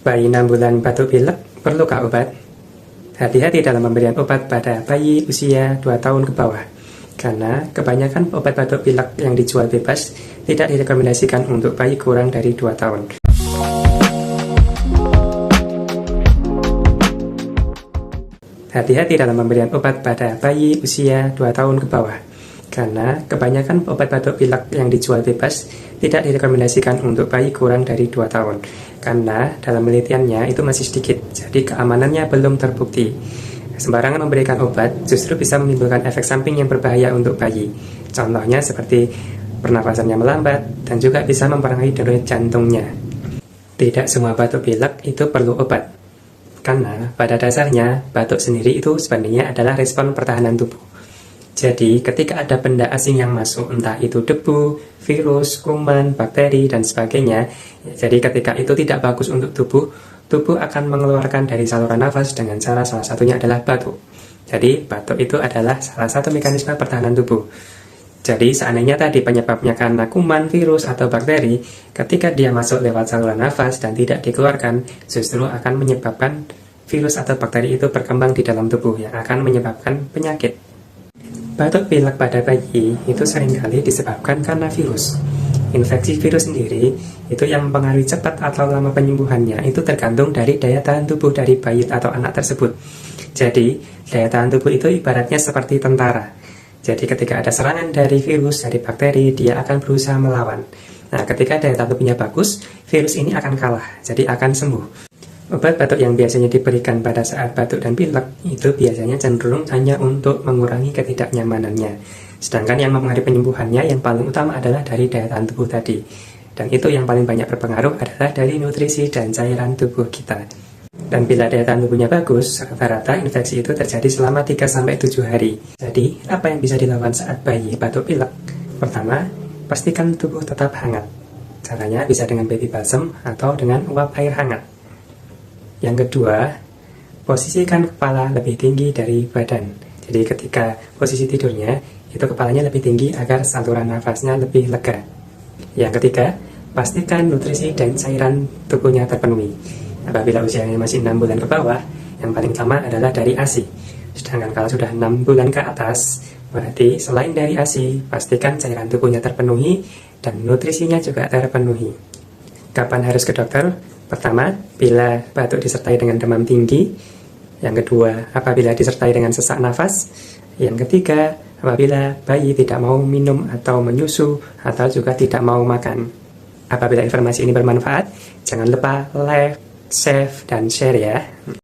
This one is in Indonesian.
Bayi 6 bulan batuk pilek, perlukah obat? Hati-hati dalam pemberian obat pada bayi usia 2 tahun ke bawah, karena kebanyakan obat batuk pilek yang dijual bebas tidak direkomendasikan untuk bayi kurang dari 2 tahun. Hati-hati dalam pemberian obat pada bayi usia 2 tahun ke bawah, karena kebanyakan obat batuk pilek yang dijual bebas tidak direkomendasikan untuk bayi kurang dari 2 tahun. Karena dalam penelitiannya itu masih sedikit, jadi keamanannya belum terbukti. Sembarangan memberikan obat justru bisa menimbulkan efek samping yang berbahaya untuk bayi. Contohnya seperti pernapasannya melambat dan juga bisa mempengaruhi denyut jantungnya. Tidak semua batuk pilek itu perlu obat, karena pada dasarnya batuk sendiri itu sebenarnya adalah respon pertahanan tubuh. Jadi ketika ada benda asing yang masuk, entah itu debu, virus, kuman, bakteri, dan sebagainya, jadi ketika itu tidak bagus untuk tubuh akan mengeluarkan dari saluran nafas dengan cara salah satunya adalah batuk. Jadi batuk itu adalah salah satu mekanisme pertahanan tubuh. Jadi seandainya tadi penyebabnya karena kuman, virus, atau bakteri, ketika dia masuk lewat saluran nafas dan tidak dikeluarkan, justru akan menyebabkan virus atau bakteri itu berkembang di dalam tubuh yang akan menyebabkan penyakit. Batuk pilek pada bayi itu seringkali disebabkan karena virus. Infeksi virus sendiri itu yang mempengaruhi cepat atau lama penyembuhannya itu tergantung dari daya tahan tubuh dari bayi atau anak tersebut. Jadi, daya tahan tubuh itu ibaratnya seperti tentara. Jadi ketika ada serangan dari virus, dari bakteri, dia akan berusaha melawan. Nah, ketika daya tahan tubuhnya bagus, virus ini akan kalah, jadi akan sembuh. Obat batuk yang biasanya diberikan pada saat batuk dan pilek itu biasanya cenderung hanya untuk mengurangi ketidaknyamanannya. Sedangkan yang mempengaruhi penyembuhannya yang paling utama adalah dari daya tahan tubuh tadi. Dan itu yang paling banyak berpengaruh adalah dari nutrisi dan cairan tubuh kita. Dan bila daya tahan tubuhnya bagus, rata-rata infeksi itu terjadi selama 3-7 hari. Jadi, apa yang bisa dilakukan saat bayi batuk pilek? Pertama, pastikan tubuh tetap hangat. Caranya bisa dengan baby balsam atau dengan uap air hangat. Yang kedua, posisikan kepala lebih tinggi dari badan. Jadi ketika posisi tidurnya, itu kepalanya lebih tinggi agar saluran nafasnya lebih lega. Yang ketiga, pastikan nutrisi dan cairan tubuhnya terpenuhi. Apabila usianya masih 6 bulan ke bawah, yang paling utama adalah dari ASI. Sedangkan kalau sudah 6 bulan ke atas, berarti selain dari ASI, pastikan cairan tubuhnya terpenuhi dan nutrisinya juga terpenuhi. Kapan harus ke dokter? Pertama, bila batuk disertai dengan demam tinggi. Yang kedua, apabila disertai dengan sesak nafas. Yang ketiga, apabila bayi tidak mau minum atau menyusu atau juga tidak mau makan. Apabila informasi ini bermanfaat, jangan lupa like, save, dan share ya.